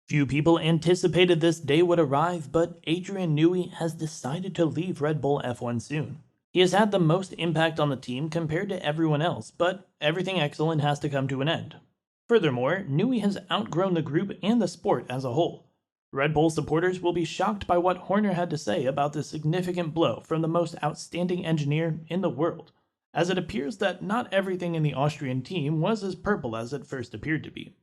Few people anticipated this day would arrive, but Adrian Newey has decided to leave Red Bull F1 soon. He has had the most impact on the team compared to everyone else, but everything excellent has to come to an end. Furthermore, Newey has outgrown the group and the sport as a whole. Red Bull supporters will be shocked by what Horner had to say about the significant blow from the most outstanding engineer in the world, as it appears that not everything in the Austrian team was as purple as it first appeared to be.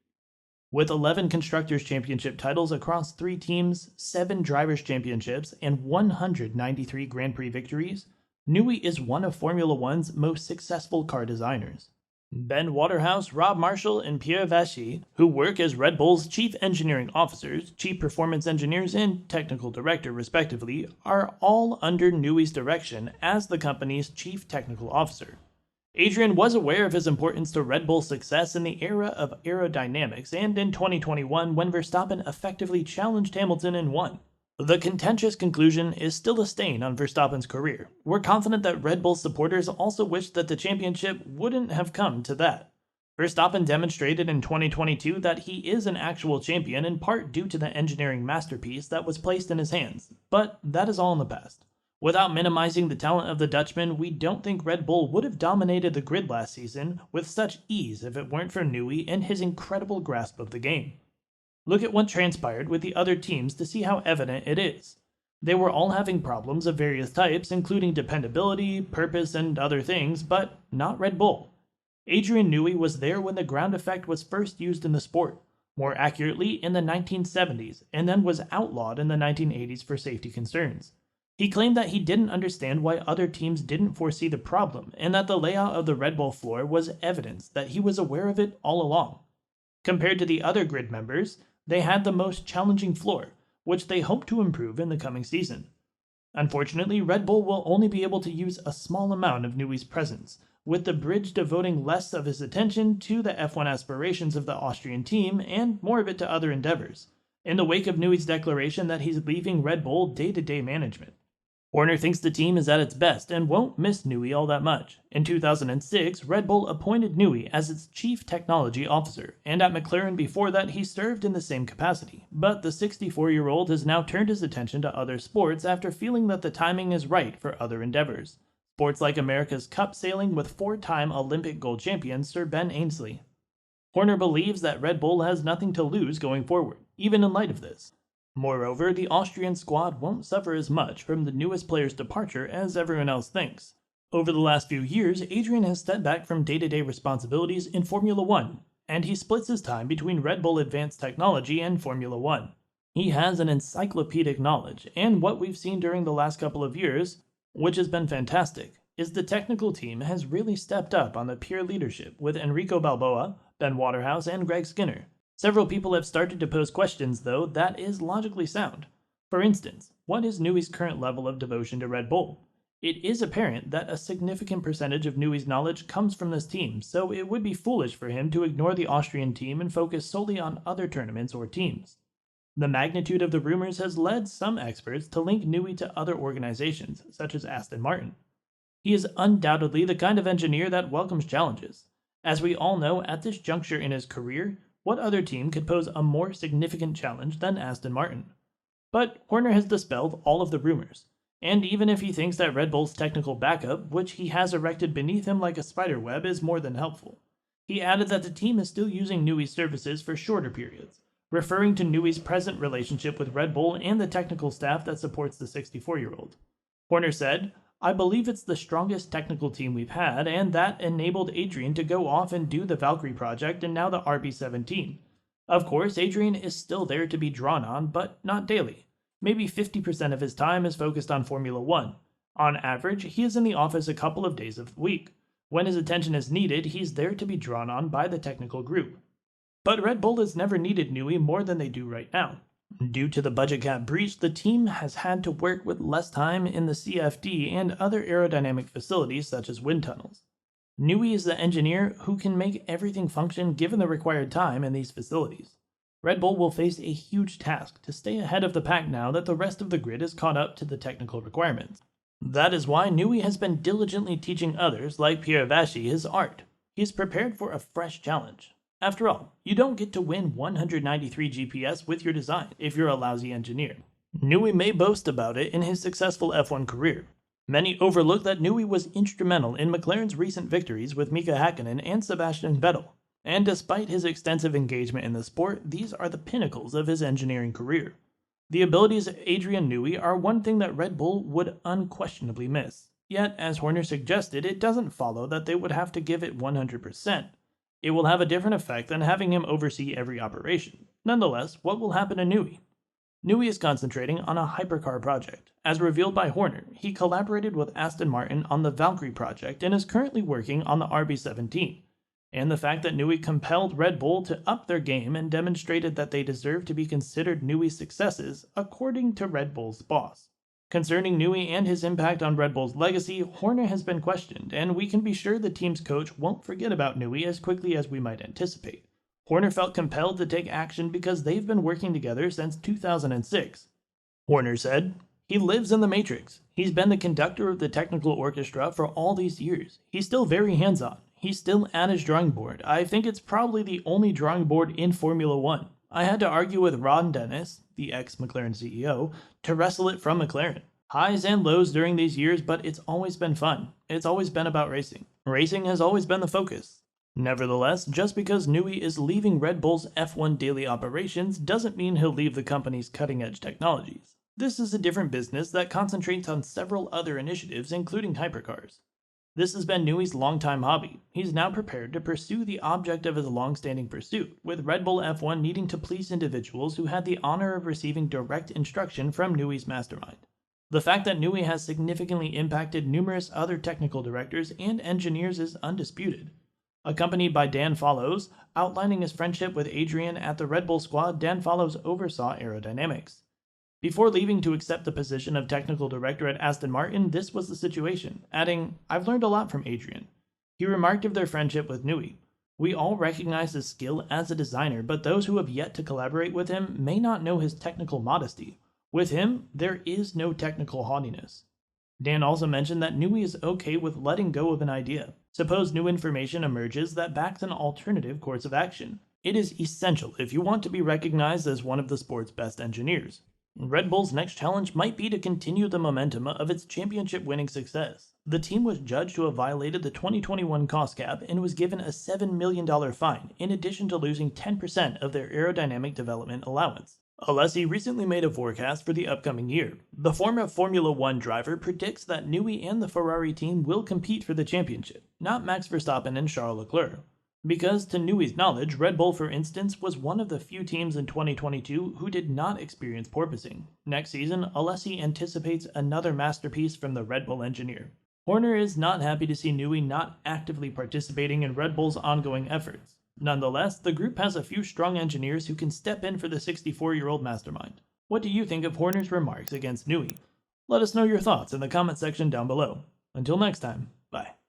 With 11 Constructors' Championship titles across 3 teams, 7 Drivers' Championships, and 193 Grand Prix victories, Newey is one of Formula One's most successful car designers. Ben Waterhouse, Rob Marshall, and Pierre Vachy, who work as Red Bull's Chief Engineering Officers, Chief Performance Engineers, and Technical Director respectively, are all under Newey's direction as the company's Chief Technical Officer. Adrian was aware of his importance to Red Bull's success in the era of aerodynamics and in 2021 when Verstappen effectively challenged Hamilton and won. The contentious conclusion is still a stain on Verstappen's career. We're confident that Red Bull supporters also wish that the championship wouldn't have come to that. Verstappen demonstrated in 2022 that he is an actual champion in part due to the engineering masterpiece that was placed in his hands, but that is all in the past. Without minimizing the talent of the Dutchman, we don't think Red Bull would have dominated the grid last season with such ease if it weren't for Newey and his incredible grasp of the game. Look at what transpired with the other teams to see how evident it is. They were all having problems of various types, including dependability, purpose, and other things, but not Red Bull. Adrian Newey was there when the ground effect was first used in the sport, more accurately in the 1970s, and then was outlawed in the 1980s for safety concerns. He claimed that he didn't understand why other teams didn't foresee the problem, and that the layout of the Red Bull floor was evidence that he was aware of it all along. Compared to the other grid members, they had the most challenging floor, which they hope to improve in the coming season. Unfortunately, Red Bull will only be able to use a small amount of Newey's presence, with the bridge devoting less of his attention to the F1 aspirations of the Austrian team and more of it to other endeavors, in the wake of Newey's declaration that he's leaving Red Bull day-to-day management. Horner thinks the team is at its best and won't miss Newey all that much. In 2006, Red Bull appointed Newey as its Chief Technology Officer, and at McLaren before that he served in the same capacity. But the 64-year-old has now turned his attention to other sports after feeling that the timing is right for other endeavors. Sports like America's Cup sailing with 4-time Olympic gold champion Sir Ben Ainslie. Horner believes that Red Bull has nothing to lose going forward, even in light of this. Moreover, the Austrian squad won't suffer as much from the newest player's departure as everyone else thinks. Over the last few years, Adrian has stepped back from day-to-day responsibilities in Formula One, and he splits his time between Red Bull Advanced Technology and Formula One. He has an encyclopedic knowledge, and what we've seen during the last couple of years, which has been fantastic, is the technical team has really stepped up on the peer leadership with Enrico Balboa, Ben Waterhouse, and Greg Skinner. Several people have started to pose questions, though, that is logically sound. For instance, what is Newey's current level of devotion to Red Bull? It is apparent that a significant percentage of Newey's knowledge comes from this team, so it would be foolish for him to ignore the Austrian team and focus solely on other tournaments or teams. The magnitude of the rumors has led some experts to link Newey to other organizations, such as Aston Martin. He is undoubtedly the kind of engineer that welcomes challenges. As we all know, at this juncture in his career, what other team could pose a more significant challenge than Aston Martin? But Horner has dispelled all of the rumors, and even if he thinks that Red Bull's technical backup, which he has erected beneath him like a spiderweb, is more than helpful, he added that the team is still using Newey's services for shorter periods, referring to Newey's present relationship with Red Bull and the technical staff that supports the 64-year-old. Horner said, "I believe it's the strongest technical team we've had, and that enabled Adrian to go off and do the Valkyrie project and now the RB17. Of course, Adrian is still there to be drawn on, but not daily. Maybe 50% of his time is focused on Formula One. On average, he is in the office a couple of days a week. When his attention is needed, he's there to be drawn on by the technical group." But Red Bull has never needed Newey more than they do right now. Due to the budget cap breach, the team has had to work with less time in the CFD and other aerodynamic facilities such as wind tunnels. Newey is the engineer who can make everything function given the required time in these facilities. Red Bull will face a huge task to stay ahead of the pack now that the rest of the grid is caught up to the technical requirements. That is why Newey has been diligently teaching others like Pierre Vachy his art. He is prepared for a fresh challenge. After all, you don't get to win 193 GPS with your design if you're a lousy engineer. Newey may boast about it in his successful F1 career. Many overlook that Newey was instrumental in McLaren's recent victories with Mika Hakkinen and Sebastian Vettel. And despite his extensive engagement in the sport, these are the pinnacles of his engineering career. The abilities of Adrian Newey are one thing that Red Bull would unquestionably miss. Yet, as Horner suggested, it doesn't follow that they would have to give it 100%. It will have a different effect than having him oversee every operation. Nonetheless, what will happen to Newey? Newey is concentrating on a hypercar project. As revealed by Horner, he collaborated with Aston Martin on the Valkyrie project and is currently working on the RB17. And the fact that Newey compelled Red Bull to up their game and demonstrated that they deserve to be considered Newey's successes, according to Red Bull's boss. Concerning Newey and his impact on Red Bull's legacy, Horner has been questioned, and we can be sure the team's coach won't forget about Newey as quickly as we might anticipate. Horner felt compelled to take action because they've been working together since 2006. Horner said, "He lives in the Matrix. He's been the conductor of the technical orchestra for all these years. He's still very hands-on. He's still at his drawing board. I think it's probably the only drawing board in Formula One. I had to argue with Ron Dennis, the ex-McLaren CEO, to wrestle it from McLaren. Highs and lows during these years, but it's always been fun. It's always been about racing. Racing has always been the focus." Nevertheless, just because Newey is leaving Red Bull's F1 daily operations doesn't mean he'll leave the company's cutting-edge technologies. This is a different business that concentrates on several other initiatives, including hypercars. This has been Newey's longtime hobby. He's now prepared to pursue the object of his long-standing pursuit, with Red Bull F1 needing to please individuals who had the honor of receiving direct instruction from Newey's mastermind. The fact that Newey has significantly impacted numerous other technical directors and engineers is undisputed. Accompanied by Dan Follows, outlining his friendship with Adrian at the Red Bull squad, Dan Follows oversaw aerodynamics. Before leaving to accept the position of technical director at Aston Martin, this was the situation, adding, "I've learned a lot from Adrian." He remarked of their friendship with Newey. "We all recognize his skill as a designer, but those who have yet to collaborate with him may not know his technical modesty. With him, there is no technical haughtiness." Dan also mentioned that Newey is okay with letting go of an idea. Suppose new information emerges that backs an alternative course of action. It is essential if you want to be recognized as one of the sport's best engineers. Red Bull's next challenge might be to continue the momentum of its championship-winning success. The team was judged to have violated the 2021 cost cap and was given a $7 million fine, in addition to losing 10% of their aerodynamic development allowance. Alessi recently made a forecast for the upcoming year. The former Formula One driver predicts that Newey and the Ferrari team will compete for the championship, not Max Verstappen and Charles Leclerc. Because, to Newey's knowledge, Red Bull, for instance, was one of the few teams in 2022 who did not experience porpoising. Next season, Alessi anticipates another masterpiece from the Red Bull engineer. Horner is not happy to see Newey not actively participating in Red Bull's ongoing efforts. Nonetheless, the group has a few strong engineers who can step in for the 64-year-old mastermind. What do you think of Horner's remarks against Newey? Let us know your thoughts in the comment section down below. Until next time, bye.